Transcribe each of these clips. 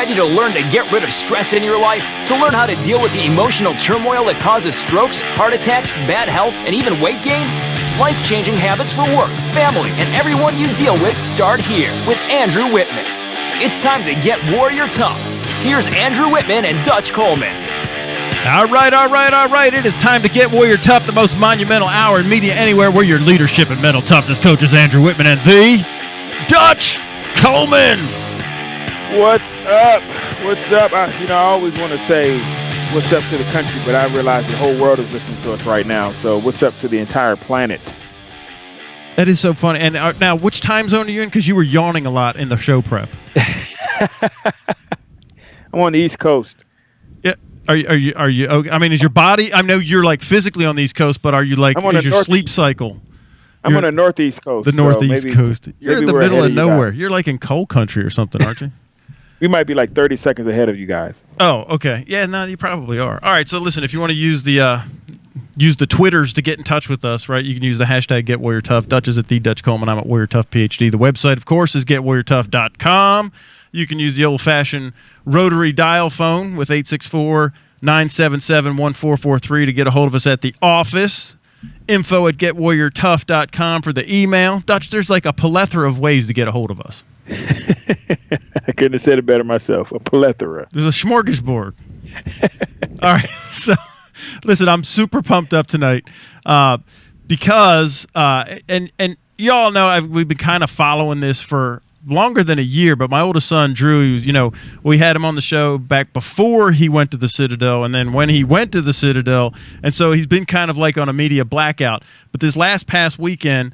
Ready to learn to get rid of stress in your life? To learn how to deal with the emotional turmoil that causes strokes, heart attacks, bad health, and even weight gain? Life-changing habits for work, family, and everyone you deal with start here with Andrew Wittman. It's time to get warrior tough. Here's Andrew Wittman and Dutch Coleman. All right. It is time to get warrior tough, the most monumental hour in media anywhere. We're your leadership and mental toughness coaches, Andrew Wittman and the Dutch Coleman. What's up? I always want to say what's up to the country, but I realize the whole world is listening to us right now. So what's up to the entire planet? That is so funny. And now, which time zone are you in? Because you were yawning a lot in the show prep. I'm on the East Coast. Yeah. Are you? Okay? I mean, is your body? I know you're like physically on the East Coast, but are you like? Is your sleep cycle? I'm on the Northeast Coast. The Northeast Coast. You're in the middle of nowhere. You you're like in coal country or something, aren't you? We might be like 30 seconds ahead of you guys. Oh, okay. Yeah, no, you probably are. All right, so listen, if you want to use the Twitters to get in touch with us, right, you can use the hashtag GetWarriorTough. Dutch is at the Dutch Coleman. I'm at WarriorToughPhD. The website, of course, is GetWarriorTough.com. You can use the old-fashioned rotary dial phone with 864-977-1443 to get a hold of us at the office. Info at GetWarriorTough.com for the email. Dutch, there's like a plethora of ways to get a hold of us. I couldn't have said it better myself. A plethora. There's a smorgasbord. All right. So, listen, I'm super pumped up tonight because, and y'all know we've been kind of following this for longer than a year, but my oldest son, Drew, we had him on the show back before he went to the Citadel and then when he went to the Citadel. And so he's been kind of like on a media blackout. But this past weekend,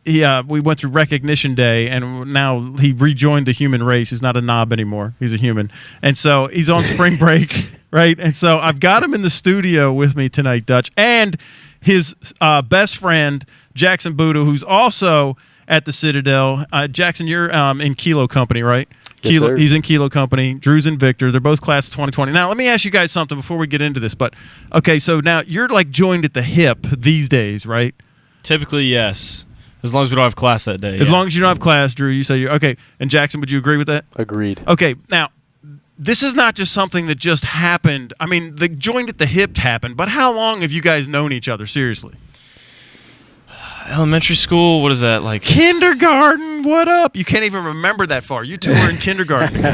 we went through Recognition Day, and now he rejoined the human race. He's not a knob anymore. He's a human. And so he's on spring break, right? And so I've got him in the studio with me tonight, Dutch, and his best friend, Jackson Budo, who's also at the Citadel. Jackson, you're in Kilo Company, right? Yes, sir. He's in Kilo Company. Drew's in Victor. They're both class of 2020. Now, let me ask you guys something before we get into this. But, okay, so now you're like joined at the hip these days, right? Typically, yes. As long as we don't have class that day. As long as you don't have class, Drew, you say you're okay. And Jackson, would you agree with that? Agreed. Okay, now, this is not just something that just happened. I mean, the joined at the hip happened, but how long have you guys known each other, seriously? Elementary school, what is that, like? Kindergarten, what up? You can't even remember that far. You two were in kindergarten.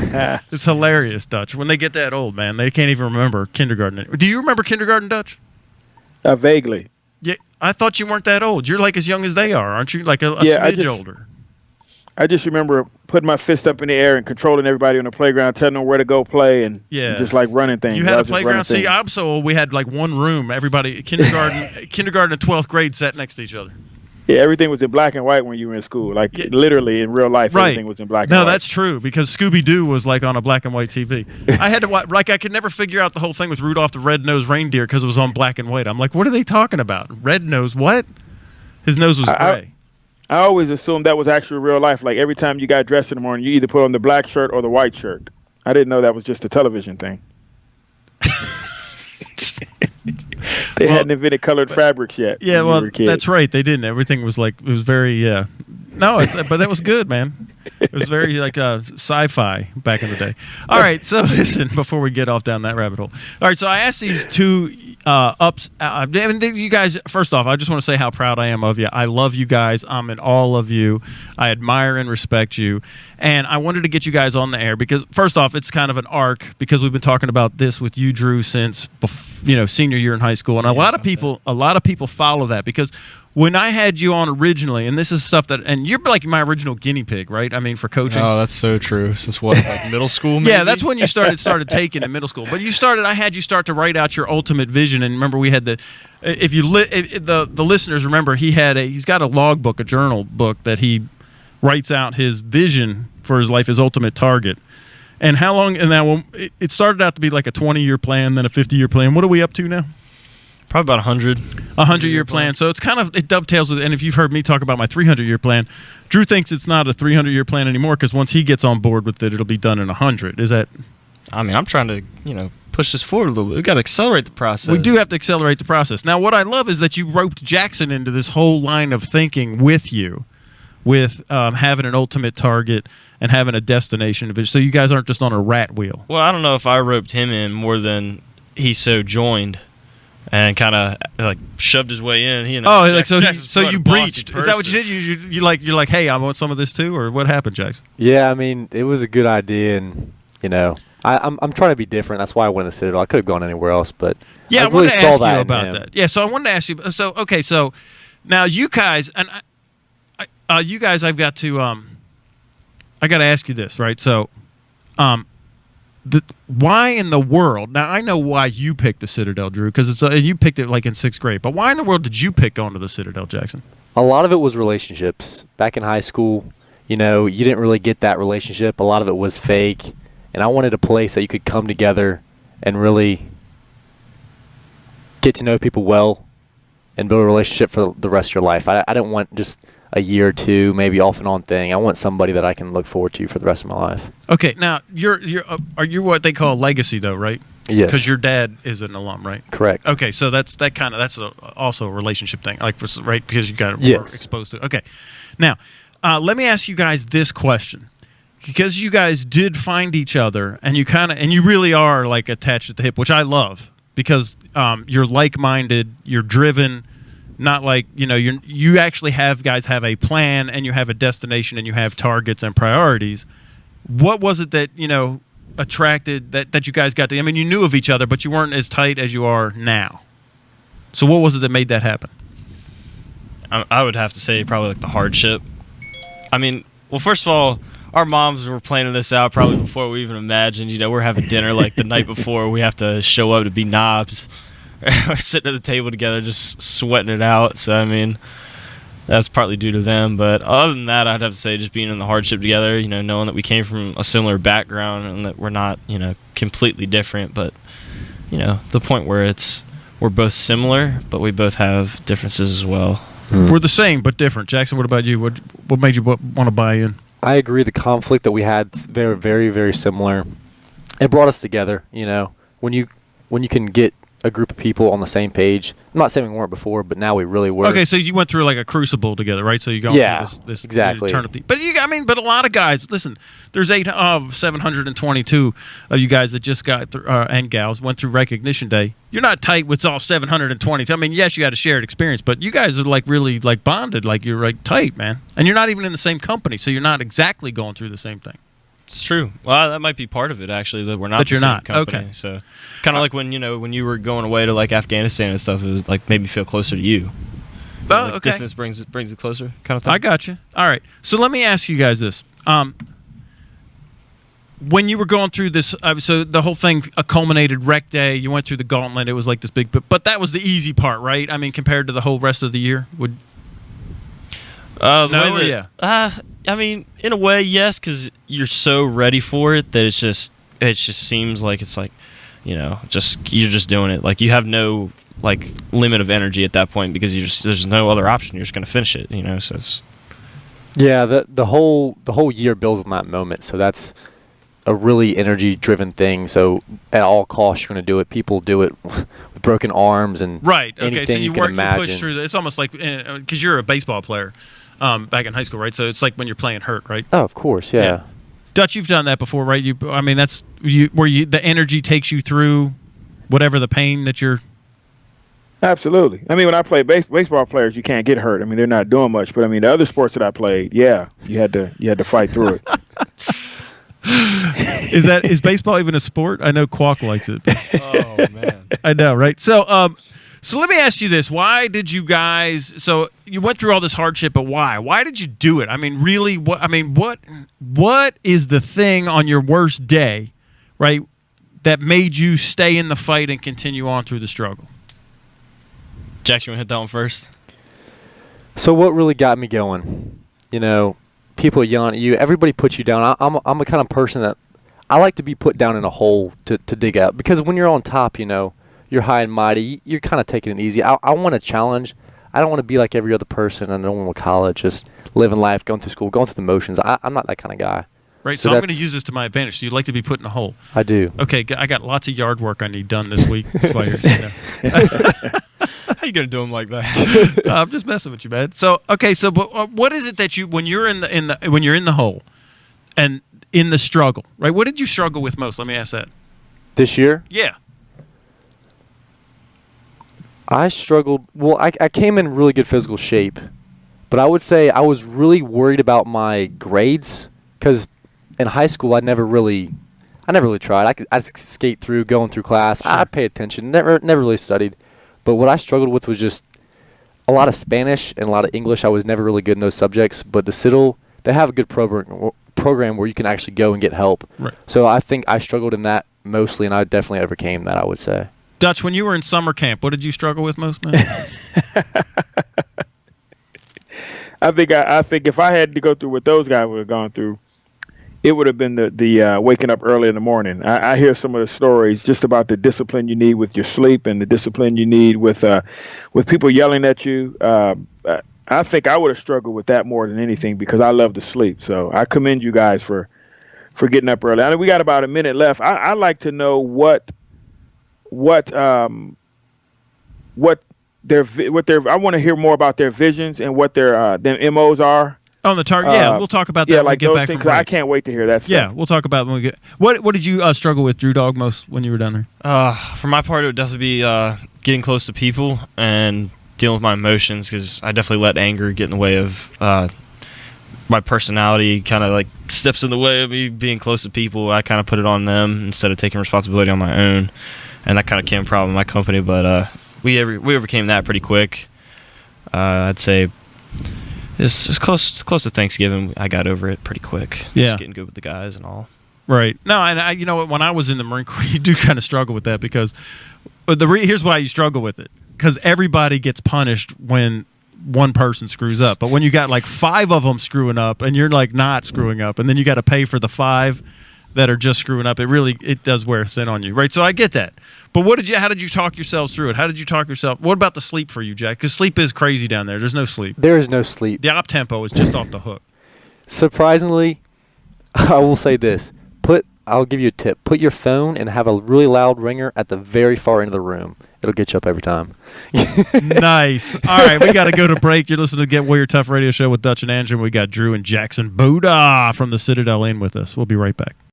It's hilarious, Dutch. When they get that old, man, they can't even remember kindergarten. Do you remember kindergarten, Dutch? Vaguely. Yeah, I thought you weren't that old. You're like as young as they are, aren't you? Like a smidge older. I just remember putting my fist up in the air and controlling everybody on the playground, telling them where to go play, and just like running things. You had a playground? See, I'm so old. We had like one room. Everybody, kindergarten and 12th grade sat next to each other. Yeah, everything was in black and white when you were in school. Like literally in real life, everything was in black and white. No, that's true because Scooby-Doo was like on a black and white TV. I had to watch, like I could never figure out the whole thing with Rudolph the Red-Nosed Reindeer because it was on black and white. I'm like, what are they talking about? Red-nosed what? His nose was gray. I always assumed that was actually real life. Like every time you got dressed in the morning, you either put on the black shirt or the white shirt. I didn't know that was just a television thing. They hadn't invented colored fabrics yet. Yeah, well, that's right. They didn't. Everything was like, it was very, No, but that was good, man. It was very like sci-fi back in the day. All right, so listen, before we get off down that rabbit hole. All right, so I asked these two you guys, first off, I just want to say how proud I am of you. I love you guys. I'm in all of you. I admire and respect you. And I wanted to get you guys on the air because, first off, it's kind of an arc because we've been talking about this with you, Drew, since senior year in high school. And a lot of people follow that because when I had you on originally, and this is stuff that, and you're like my original guinea pig, right? I mean, for coaching. Oh, that's so true. Since what, like middle school? Maybe? Yeah, that's when you started taking in middle school. But I had you start to write out your ultimate vision. And remember, we had the listeners remember he's got a logbook, a journal book that he writes out his vision for his life, his ultimate target. And how long? And now it started out to be like a 20-year plan, then a 50-year plan. What are we up to now? Probably about 100. 100-year plan. So it dovetails with, and if you've heard me talk about my 300-year plan, Drew thinks it's not a 300-year plan anymore because once he gets on board with it, it'll be done in 100. Is that? I mean, I'm trying to, push this forward a little bit. We've got to accelerate the process. We do have to accelerate the process. Now, what I love is that you roped Jackson into this whole line of thinking with you, with having an ultimate target and having a destination, so you guys aren't just on a rat wheel. Well, I don't know if I roped him in more than he so joined and kind of like shoved his way in. You know, oh, like so you breached. Person. Is that what you did? You're like, hey, I want some of this too, or what happened, Jackson? Yeah, I mean, it was a good idea, and you know, I'm trying to be different. That's why I went to Citadel. I could have gone anywhere else, but yeah, I wanted really to saw ask that you in about him. that. Yeah, so I wanted to ask you. So okay, so now you guys and you guys, I've got to I got to ask you this, right? So, why in the world? Now I know why you picked the Citadel, Drew, because it's you picked it like in 6th grade. But why in the world did you pick going to the Citadel, Jackson? A lot of it was relationships. Back in high school, you know, you didn't really get that relationship. A lot of it was fake, and I wanted a place that you could come together and really get to know people well and build a relationship for the rest of your life. I didn't want just a year or two, maybe off and on thing. I want somebody that I can look forward to for the rest of my life. Okay, now are you what they call a legacy though, right? Yes. Because your dad is an alum, right? Correct. Okay, so that's also a relationship thing, like right? Because you got Yes. exposed to. Okay, now let me ask you guys this question, because you guys did find each other, and you really are like attached at the hip, which I love, because you're like-minded, you're driven. Not like, you know, you actually have a plan, and you have a destination, and you have targets and priorities. What was it that, you know, attracted that you guys got to? I mean, you knew of each other, but you weren't as tight as you are now. So what was it that made that happen? I would have to say probably like the hardship. I mean, well, first of all, our moms were planning this out probably before we even imagined. You know, we're having dinner like the night before. We have to show up to be knobs. We're sitting at the table together just sweating it out. So, I mean, that's partly due to them. But other than that, I'd have to say just being in the hardship together, you know, knowing that we came from a similar background and that we're not, you know, completely different. But, you know, the point where we're both similar, but we both have differences as well. We're the same but different. Jackson, what about you? What made you want to buy in? I agree. The conflict that we had is very, very, very similar. It brought us together. You know, when you can get a group of people on the same page. I'm not saying we weren't before, but now we really were. Okay, so you went through like a crucible together, right? So you go through this exactly. eternity. But but a lot of guys. Listen, there's 722 of you guys that just got through, and gals went through recognition day. You're not tight with all 722. I mean, yes, you had a shared experience, but you guys are like really like bonded, like you're like tight, man. And you're not even in the same company, so you're not exactly going through the same thing. It's true. Well, that might be part of it, actually, that we're not That the you're same not. company. Okay. So, kind of like when you were going away to like Afghanistan and stuff, it was like made me feel closer to you. Oh, like okay. Distance brings it closer, kind of thing. I got you. All right. So let me ask you guys this. When you were going through this, so the whole thing culminated rec day. You went through the gauntlet. It was like this big, but that was the easy part, right? I mean, compared to the whole rest of the year, I mean, in a way, yes, because you're so ready for it that it just seems like it's like, you know, you're just doing it. Like you have no like limit of energy at that point because there's no other option. You're just gonna finish it, you know. So it's the whole year builds on that moment. So that's a really energy driven thing. So at all costs, you're gonna do it. People do it with broken arms and right. Okay, anything so you can imagine. push through. It's almost like because you're a baseball player. Back in high school, right? So it's like when you're playing hurt, right? Oh, of course, yeah. Dutch, you've done that before, right? That's where the energy takes you through whatever the pain that you're. Absolutely. I mean, when I play baseball players, you can't get hurt. I mean, they're not doing much, but I mean, the other sports that I played, yeah, you had to fight through it. Is baseball even a sport? I know Quack likes it. Oh man, I know, right? So, so let me ask you this: why did you guys? So you went through all this hardship, but why? Why did you do it? I mean, really? What is the thing on your worst day, right, that made you stay in the fight and continue on through the struggle? Jackson, you want to hit that one first? So what really got me going? You know, people yelling at you. Everybody puts you down. I'm a kind of person that I like to be put down in a hole to dig out, because when you're on top, you know, you're high and mighty. You're kind of taking it easy. I want a challenge. I don't want to be like every other person in normal college, just living life, going through school, going through the motions. I'm not that kind of guy. Right, so I'm going to use this to my advantage. So you'd like to be put in a hole. I do. Okay, I got lots of yard work I need done this week. That's why you're How you gonna do him like that? I'm just messing with you, man. So okay, so but what is it that you when you're in the hole and in the struggle, right? What did you struggle with most? Let me ask that. This year, Yeah. I struggled. Well, I came in really good physical shape, but I would say I was really worried about my grades because in high school I never really tried. I'd skate through, going through class. Sure. I'd pay attention. Never really studied. But what I struggled with was just a lot of Spanish and a lot of English. I was never really good in those subjects. But the Citadel, they have a good program where you can actually go and get help. Right. So I think I struggled in that mostly, and I definitely overcame that, I would say. Dutch, when you were in summer camp, what did you struggle with most, man? I think if I had to go through what those guys would have gone through, it would have been the waking up early in the morning. I hear some of the stories just about the discipline you need with your sleep and the discipline you need with people yelling at you. I think I would have struggled with that more than anything because I love to sleep. So I commend you guys for getting up early. I know we got about a minute left. I'd like to know what I want to hear more about their visions and what their MOs are. On the target, yeah, we'll talk about that when like we get those back things. from break. I can't wait to hear that stuff. Yeah, we'll talk about it when we get. What did you struggle with, Drew Dog, most when you were down there? For my part, it would definitely be getting close to people and dealing with my emotions because I definitely let anger get in the way of my personality. Kind of like steps in the way of me being close to people. I kind of put it on them instead of taking responsibility on my own, and that kind of became a problem in my company. But we overcame that pretty quick. I'd say. It's close to Thanksgiving. I got over it pretty quick. Yeah. Just getting good with the guys and all. Right. No, and you know what? When I was in the Marine Corps, you do kind of struggle with that because here's why you struggle with it. Because everybody gets punished when one person screws up. But when you got like 5 of them screwing up and you're like not screwing up, and then you got to pay for the 5 that are just screwing up, it does wear thin on you, right? So I get that. But how did you talk yourselves through it? How did you talk yourself? What about the sleep for you, Jack? Because sleep is crazy down there. There's no sleep. There is no sleep. The op tempo is just off the hook. Surprisingly, I will say this. I'll give you a tip. Put your phone and have a really loud ringer at the very far end of the room. It'll get you up every time. Nice. All right, we got to go to break. You're listening to Get Warrior Tough Radio Show with Dutch and Andrew. We got Drew and Jackson Buddha from the Citadel in with us. We'll be right back.